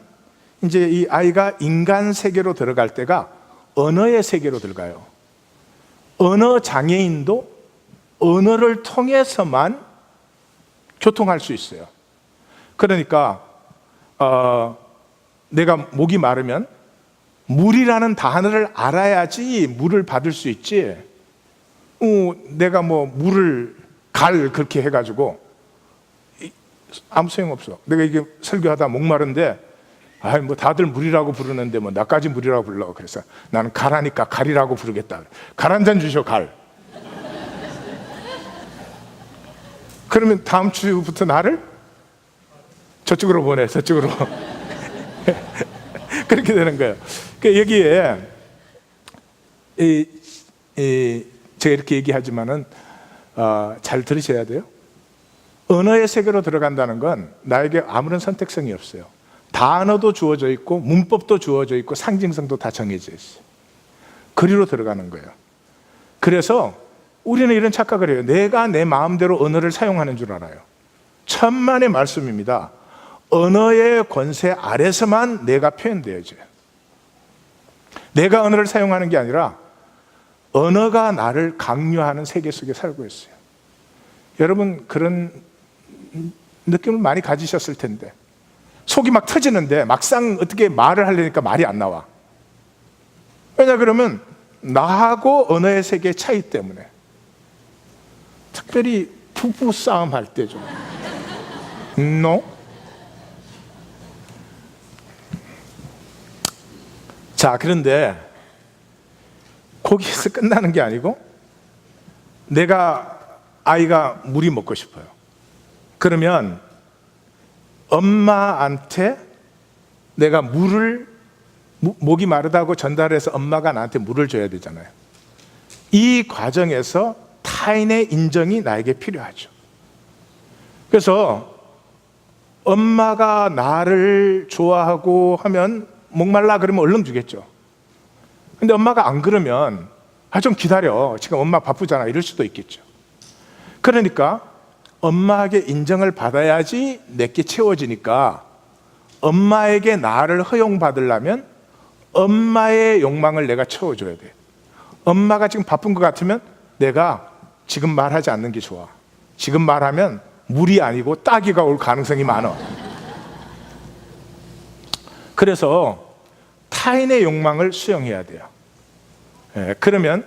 이제 이 아이가 인간 세계로 들어갈 때가 언어의 세계로 들어가요. 언어 장애인도 언어를 통해서만 교통할 수 있어요. 그러니까 내가 목이 마르면 물이라는 단어를 알아야지 물을 받을 수 있지. 내가 뭐 물을 그렇게 해가지고 아무 소용없어. 내가 이게 설교하다 목마른데 뭐 다들 물이라고 부르는데 뭐 나까지 물이라고 부르려고 그래서 나는 갈하니까 갈이라고 부르겠다. 갈 한 잔 주셔, 갈. 그러면 다음 주부터 나를 저쪽으로 보내, 저쪽으로. 그렇게 되는 거예요. 그러니까 여기에 제가 이렇게 얘기하지만은 잘 들으셔야 돼요. 언어의 세계로 들어간다는 건 나에게 아무런 선택성이 없어요. 단어도 주어져 있고 문법도 주어져 있고 상징성도 다 정해져 있어요. 그리로 들어가는 거예요. 그래서 우리는 이런 착각을 해요. 내가 내 마음대로 언어를 사용하는 줄 알아요. 천만의 말씀입니다. 언어의 권세 아래서만 내가 표현되어져요. 내가 언어를 사용하는 게 아니라 언어가 나를 강요하는 세계 속에 살고 있어요. 여러분 그런 느낌을 많이 가지셨을 텐데 속이 막 터지는데 막상 어떻게 말을 하려니까 말이 안 나와. 왜냐 그러면 나하고 언어의 세계의 차이 때문에. 특별히 부부 싸움 할 때 좀 No? 자, 그런데 거기에서 끝나는 게 아니고 아이가 물이 먹고 싶어요. 그러면 엄마한테 내가 목이 마르다고 전달해서 엄마가 나한테 물을 줘야 되잖아요. 이 과정에서 타인의 인정이 나에게 필요하죠. 그래서 엄마가 나를 좋아하고 하면 목말라 그러면 얼른 주겠죠. 근데 엄마가 안 그러면 좀 기다려, 지금 엄마 바쁘잖아, 이럴 수도 있겠죠. 그러니까 엄마에게 인정을 받아야지 내게 채워지니까 엄마에게 나를 허용받으려면 엄마의 욕망을 내가 채워줘야 돼. 엄마가 지금 바쁜 것 같으면 내가 지금 말하지 않는 게 좋아. 지금 말하면 물이 아니고 따기가 올 가능성이 많아. 그래서 타인의 욕망을 수용해야 돼요. 그러면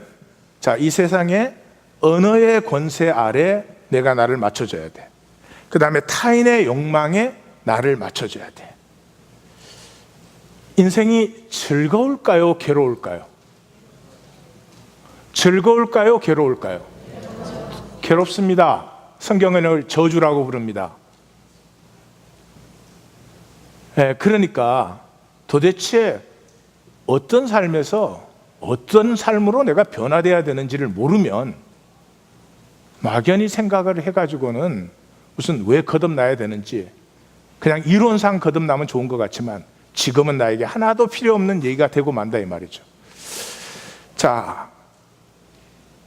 이 세상에 언어의 권세 아래 내가 나를 맞춰줘야 돼. 그 다음에 타인의 욕망에 나를 맞춰줘야 돼. 인생이 즐거울까요? 괴로울까요? 즐거울까요? 괴로울까요? 괴롭습니다. 성경에는 저주라고 부릅니다. 그러니까 도대체 어떤 삶에서 어떤 삶으로 내가 변화되어야 되는지를 모르면 막연히 생각을 해가지고는 무슨 왜 거듭나야 되는지 그냥 이론상 거듭나면 좋은 것 같지만 지금은 나에게 하나도 필요 없는 얘기가 되고 만다 이 말이죠. 자,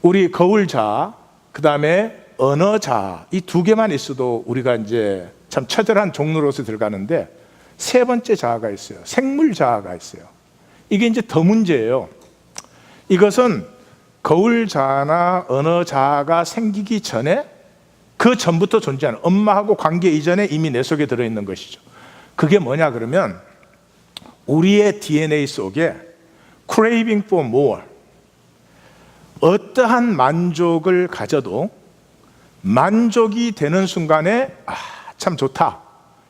우리 거울자, 그 다음에 언어자, 이 두 개만 있어도 우리가 이제 참 처절한 종로로서 들어가는데 세 번째 자아가 있어요. 생물자아가 있어요. 이게 이제 더 문제예요. 이것은 거울자나 언어자가 생기기 전에 그 전부터 존재하는 엄마하고 관계 이전에 이미 내 속에 들어있는 것이죠. 그게 뭐냐 그러면 우리의 DNA 속에 craving for more, 어떠한 만족을 가져도 만족이 되는 순간에 참 좋다,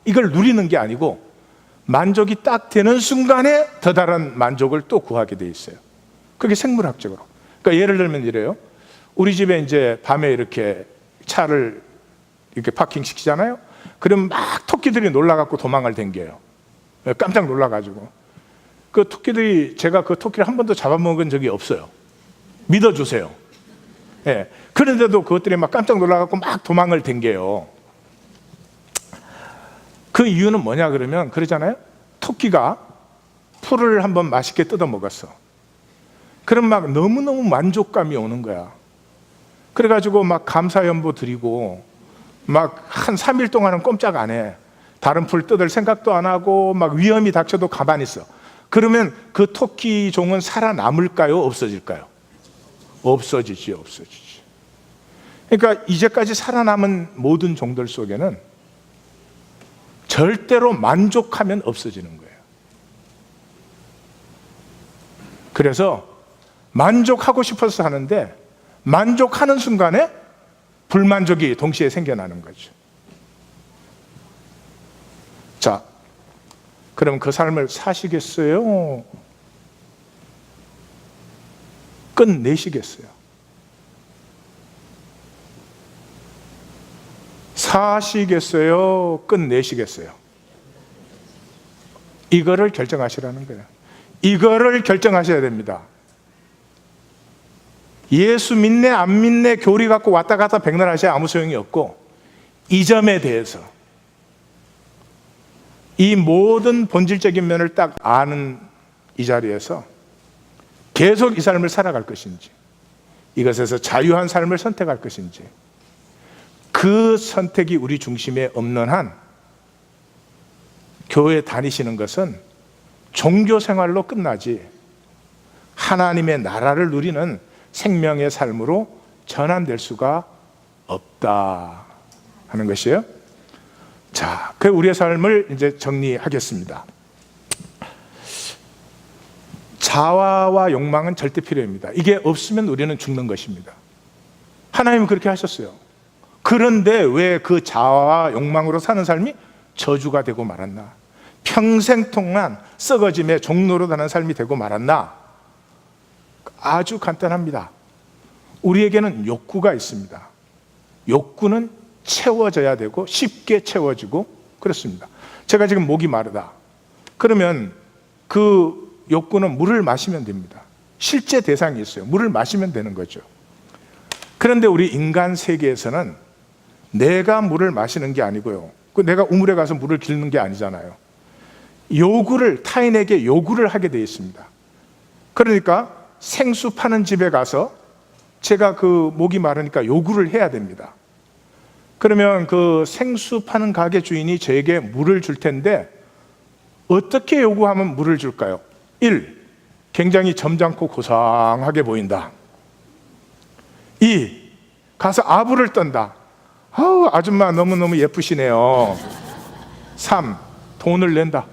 이걸 누리는 게 아니고 만족이 딱 되는 순간에 더 다른 만족을 또 구하게 돼 있어요. 그게 생물학적으로. 그러니까 예를 들면 이래요. 우리 집에 이제 밤에 이렇게 차를 이렇게 파킹 시키잖아요. 그럼 막 토끼들이 놀라갖고 도망을 댕겨요. 깜짝 놀라가지고. 그 토끼들이, 제가 그 토끼를 한 번도 잡아먹은 적이 없어요. 믿어주세요. 그런데도 그것들이 막 깜짝 놀라갖고 막 도망을 댕겨요. 그 이유는 뭐냐 그러면 그러잖아요. 토끼가 풀을 한번 맛있게 뜯어 먹었어. 그럼 막 너무너무 만족감이 오는 거야. 그래가지고 막 감사연보 드리고 막 한 3일 동안은 꼼짝 안 해. 다른 풀 뜯을 생각도 안 하고 막 위험이 닥쳐도 가만히 있어. 그러면 그 토끼종은 살아남을까요? 없어질까요? 없어지지. 그러니까 이제까지 살아남은 모든 종들 속에는 절대로 만족하면 없어지는 거예요. 그래서 만족하고 싶어서 하는데 만족하는 순간에 불만족이 동시에 생겨나는 거죠. 자, 그럼 그 삶을 사시겠어요? 끝내시겠어요? 사시겠어요? 끝내시겠어요? 이거를 결정하시라는 거예요. 이거를 결정하셔야 됩니다. 예수 믿네 안 믿네 교리 갖고 왔다 갔다 백날하셔야 아무 소용이 없고, 이 점에 대해서 이 모든 본질적인 면을 딱 아는 이 자리에서 계속 이 삶을 살아갈 것인지, 이것에서 자유한 삶을 선택할 것인지, 그 선택이 우리 중심에 없는 한 교회 다니시는 것은 종교 생활로 끝나지 하나님의 나라를 누리는 생명의 삶으로 전환될 수가 없다 하는 것이에요. 자, 그 우리의 삶을 이제 정리하겠습니다. 자아와 욕망은 절대 필요합니다. 이게 없으면 우리는 죽는 것입니다. 하나님은 그렇게 하셨어요. 그런데 왜 그 자아와 욕망으로 사는 삶이 저주가 되고 말았나? 평생 동안 썩어짐의 종로로 가는 삶이 되고 말았나? 아주 간단합니다. 우리에게는 욕구가 있습니다. 욕구는 채워져야 되고 쉽게 채워지고 그렇습니다. 제가 지금 목이 마르다. 그러면 그 욕구는 물을 마시면 됩니다. 실제 대상이 있어요. 물을 마시면 되는 거죠. 그런데 우리 인간 세계에서는 내가 물을 마시는 게 아니고요. 내가 우물에 가서 물을 길는 게 아니잖아요. 요구를, 타인에게 요구를 하게 되어 있습니다. 그러니까 생수 파는 집에 가서 제가 그 목이 마르니까 요구를 해야 됩니다. 그러면 그 생수 파는 가게 주인이 저에게 물을 줄 텐데 어떻게 요구하면 물을 줄까요? 1. 굉장히 점잖고 고상하게 보인다. 2. 가서 아부를 떤다. 아우, 아줌마 너무너무 예쁘시네요. 3. 돈을 낸다.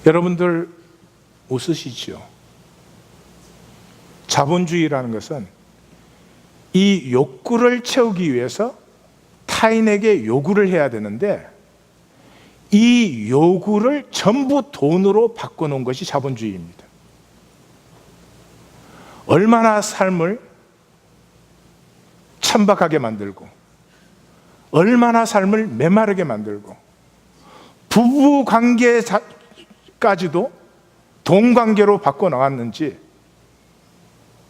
여러분들 웃으시죠? 자본주의라는 것은 이 욕구를 채우기 위해서 타인에게 요구를 해야 되는데 이 요구를 전부 돈으로 바꿔놓은 것이 자본주의입니다. 얼마나 삶을 천박하게 만들고 얼마나 삶을 메마르게 만들고 부부 관계까지도 돈 관계로 바꿔나갔는지.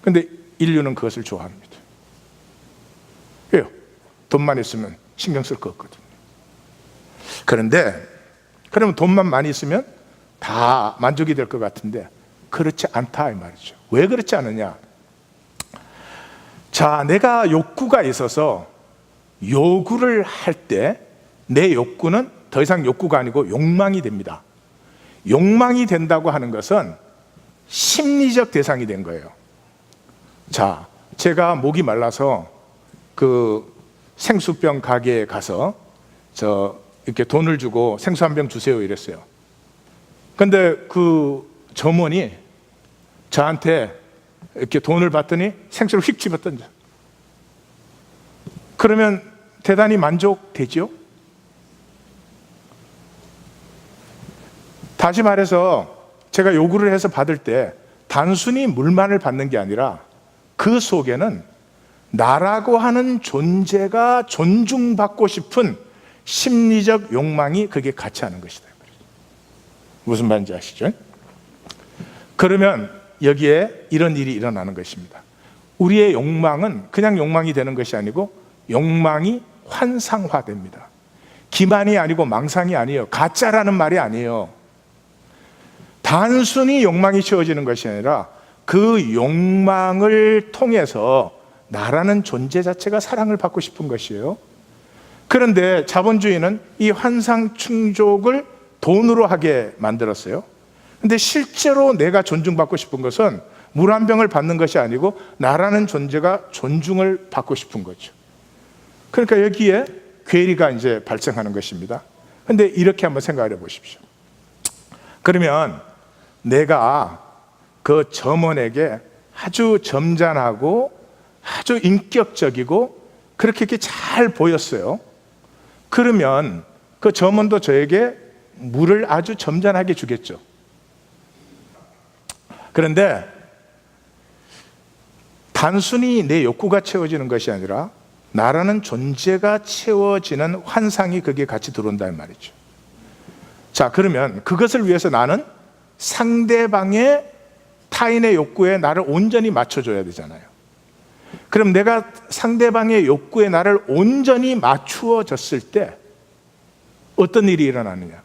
근데 인류는 그것을 좋아합니다. 왜요? 돈만 있으면 신경 쓸 거 없거든요. 그런데 그러면 돈만 많이 있으면 다 만족이 될 것 같은데 그렇지 않다 이 말이죠. 왜 그렇지 않느냐? 자, 내가 욕구가 있어서 요구를 할 때 내 욕구는 더 이상 욕구가 아니고 욕망이 됩니다. 욕망이 된다고 하는 것은 심리적 대상이 된 거예요. 자, 제가 목이 말라서 그 생수병 가게에 가서 이렇게 돈을 주고 생수 한 병 주세요 이랬어요. 근데 그 점원이 저한테 이렇게 돈을 받더니 생수를 휙 집어던져. 그러면 대단히 만족되죠? 다시 말해서 제가 요구를 해서 받을 때 단순히 물만을 받는 게 아니라 그 속에는 나라고 하는 존재가 존중받고 싶은 심리적 욕망이 그게 같이 하는 것이다. 무슨 말인지 아시죠? 그러면 여기에 이런 일이 일어나는 것입니다. 우리의 욕망은 그냥 욕망이 되는 것이 아니고 욕망이 환상화됩니다. 기만이 아니고 망상이 아니에요. 가짜라는 말이 아니에요. 단순히 욕망이 채워지는 것이 아니라 그 욕망을 통해서 나라는 존재 자체가 사랑을 받고 싶은 것이에요. 그런데 자본주의는 이 환상 충족을 돈으로 하게 만들었어요. 근데 실제로 내가 존중받고 싶은 것은 물 한 병을 받는 것이 아니고 나라는 존재가 존중을 받고 싶은 거죠. 그러니까 여기에 괴리가 이제 발생하는 것입니다. 근데 이렇게 한번 생각을 해 보십시오. 그러면 내가 그 점원에게 아주 점잖하고 아주 인격적이고 그렇게 이렇게 잘 보였어요. 그러면 그 점원도 저에게 물을 아주 점잖하게 주겠죠. 그런데 단순히 내 욕구가 채워지는 것이 아니라 나라는 존재가 채워지는 환상이 거기에 같이 들어온다는 말이죠. 자, 그러면 그것을 위해서 나는 상대방의 타인의 욕구에 나를 온전히 맞춰줘야 되잖아요. 그럼 내가 상대방의 욕구에 나를 온전히 맞추어졌을 때 어떤 일이 일어나느냐?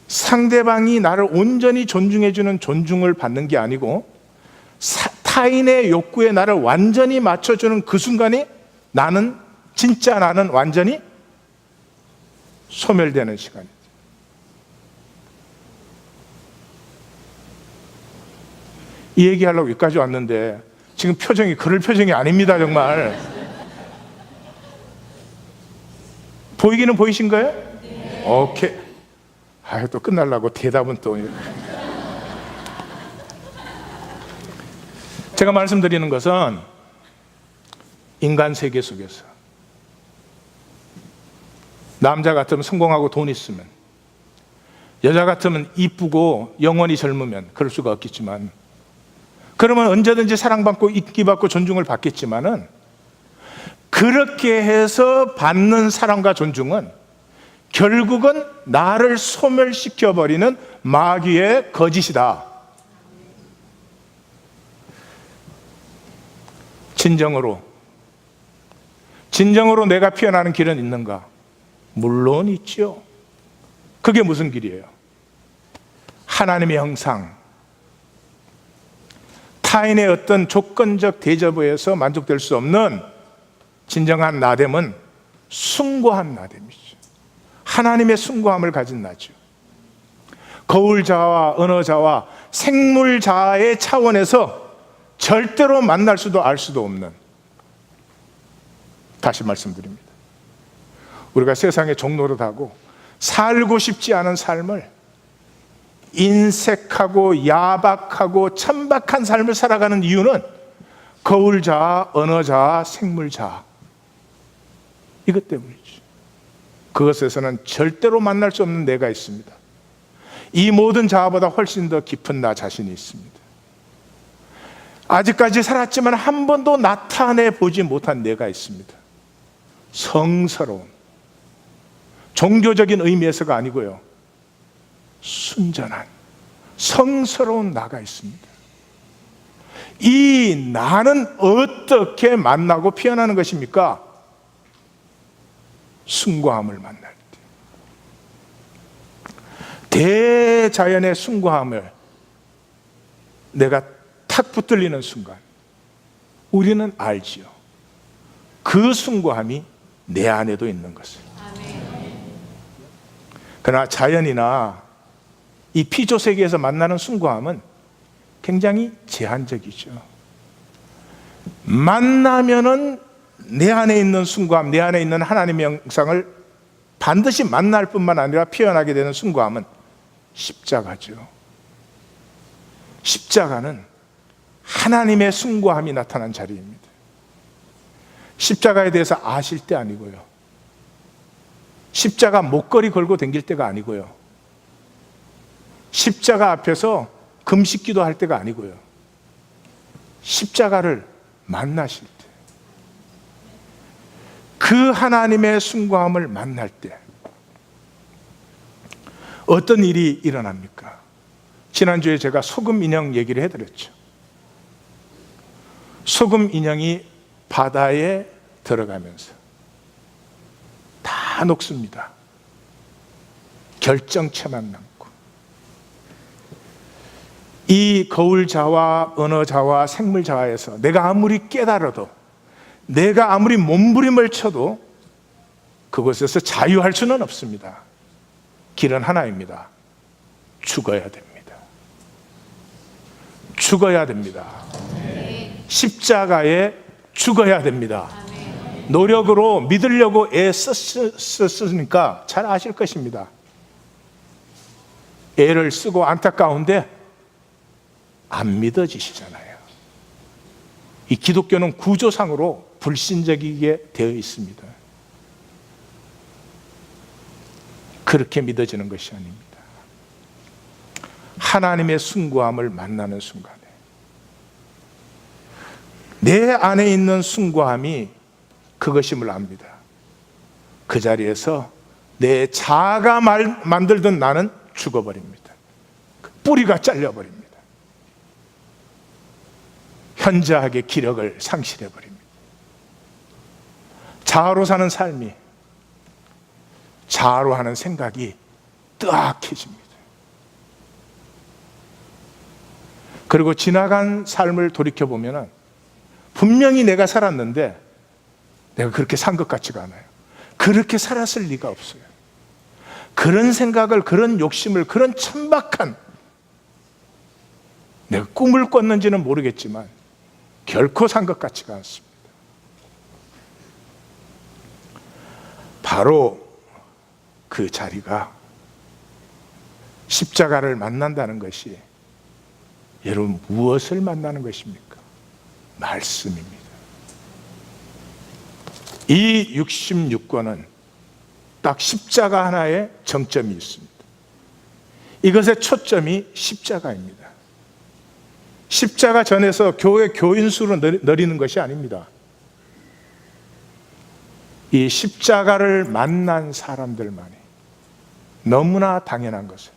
상대방이 나를 온전히 존중해주는 존중을 받는 게 아니고 타인의 욕구에 나를 완전히 맞춰주는 그 순간이 진짜 나는 완전히 소멸되는 시간이죠. 이 얘기하려고 여기까지 왔는데 지금 표정이 그럴 표정이 아닙니다. 정말 보이기는 보이신가요? 네. 오케이. 또 끝나려고 대답은 또 제가 말씀드리는 것은 인간 세계 속에서 남자 같으면 성공하고 돈 있으면, 여자 같으면 이쁘고 영원히 젊으면 그럴 수가 없겠지만, 그러면 언제든지 사랑받고 인기받고 존중을 받겠지만은 그렇게 해서 받는 사랑과 존중은 결국은 나를 소멸시켜버리는 마귀의 거짓이다. 진정으로 내가 피어나는 길은 있는가? 물론 있죠. 그게 무슨 길이에요? 하나님의 형상, 타인의 어떤 조건적 대접에서 만족될 수 없는 진정한 나됨은 숭고한 나됨이죠. 하나님의 숭고함을 가진 나죠. 거울자와 언어자와 생물자의 차원에서 절대로 만날 수도 알 수도 없는, 다시 말씀드립니다. 우리가 세상의 종노릇하고 살고 싶지 않은 삶을, 인색하고 야박하고 천박한 삶을 살아가는 이유는 거울자, 언어자, 생물자, 이것 때문이죠. 그것에서는 절대로 만날 수 없는 내가 있습니다. 이 모든 자아보다 훨씬 더 깊은 나 자신이 있습니다. 아직까지 살았지만 한 번도 나타내 보지 못한 내가 있습니다. 성스러운, 종교적인 의미에서가 아니고요, 순전한 성스러운 나가 있습니다. 이 나는 어떻게 만나고 피어나는 것입니까? 숭고함을 만날 때, 대자연의 숭고함을 내가 탁 붙들리는 순간 우리는 알지요. 그 숭고함이 내 안에도 있는 것을. 그러나 자연이나 이 피조 세계에서 만나는 숭고함은 굉장히 제한적이죠. 만나면은 내 안에 있는 숭고함, 내 안에 있는 하나님의 형상을 반드시 만날 뿐만 아니라 피어나게 되는 숭고함은 십자가죠. 십자가는 하나님의 숭고함이 나타난 자리입니다. 십자가에 대해서 아실 때 아니고요, 십자가 목걸이 걸고 다닐 때가 아니고요, 십자가 앞에서 금식기도 할 때가 아니고요, 십자가를 만나실 때, 그 하나님의 숭고함을 만날 때 어떤 일이 일어납니까? 지난주에 제가 소금 인형 얘기를 해드렸죠. 소금 인형이 바다에 들어가면서 다 녹습니다. 결정체만 남고, 이 거울자와 언어자와 생물자에서 내가 아무리 깨달아도, 내가 아무리 몸부림을 쳐도 그곳에서 자유할 수는 없습니다. 길은 하나입니다. 죽어야 됩니다. 죽어야 됩니다. 십자가에 죽어야 됩니다. 노력으로 믿으려고 애썼으니까 잘 아실 것입니다. 애를 쓰고 안타까운데 안 믿어지시잖아요. 이 기독교는 구조상으로 불신적이게 되어 있습니다. 그렇게 믿어지는 것이 아닙니다. 하나님의 숭고함을 만나는 순간에 내 안에 있는 숭고함이 그것임을 압니다. 그 자리에서 내 자아가 만들던 나는 죽어버립니다. 뿌리가 잘려버립니다. 현저하게 기력을 상실해버립니다. 자아로 사는 삶이, 자아로 하는 생각이 뜨악해집니다. 그리고 지나간 삶을 돌이켜보면 분명히 내가 살았는데 내가 그렇게 산 것 같지가 않아요. 그렇게 살았을 리가 없어요. 그런 생각을, 그런 욕심을, 그런 천박한, 내가 꿈을 꿨는지는 모르겠지만 결코 산 것 같지가 않습니다. 바로 그 자리가 십자가를 만난다는 것이, 여러분 무엇을 만나는 것입니까? 말씀입니다. 이 66권은 딱 십자가 하나에 정점이 있습니다. 이것의 초점이 십자가입니다. 십자가 전에서 교회 교인 수로 늘리는 것이 아닙니다. 이 십자가를 만난 사람들만이 너무나 당연한 것을,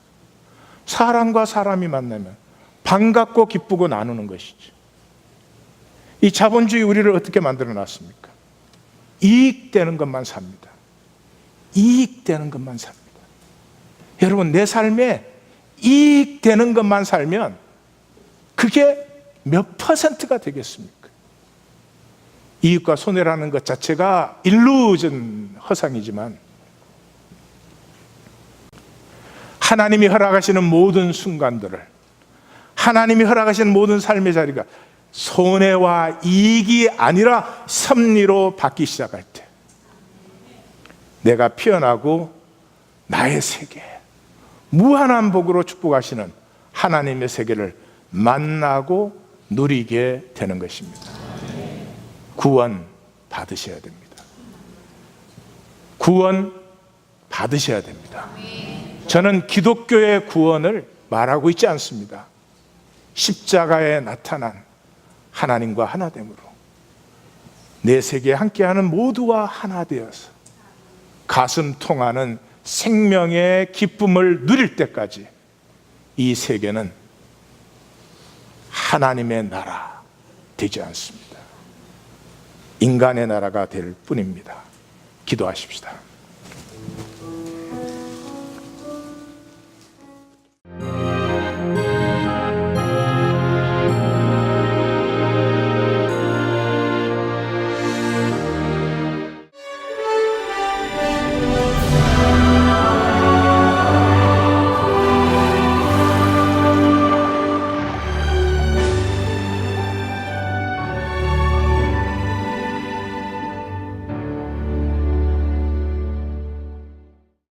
사람과 사람이 만나면 반갑고 기쁘고 나누는 것이죠. 이 자본주의 우리를 어떻게 만들어 놨습니까? 이익되는 것만 삽니다. 이익되는 것만 삽니다. 여러분, 내 삶에 이익되는 것만 살면 그게 몇 퍼센트가 되겠습니까? 이익과 손해라는 것 자체가 일루전, 허상이지만 하나님이 허락하시는 모든 순간들을, 하나님이 허락하시는 모든 삶의 자리가 손해와 이익이 아니라 섭리로 받기 시작할 때, 내가 피어나고 나의 세계, 무한한 복으로 축복하시는 하나님의 세계를 만나고 누리게 되는 것입니다. 구원 받으셔야 됩니다. 구원 받으셔야 됩니다. 저는 기독교의 구원을 말하고 있지 않습니다. 십자가에 나타난 하나님과 하나됨으로 내 세계에 함께하는 모두와 하나 되어서 가슴 통하는 생명의 기쁨을 누릴 때까지 이 세계는 하나님의 나라 되지 않습니다. 인간의 나라가 될 뿐입니다. 기도하십시다.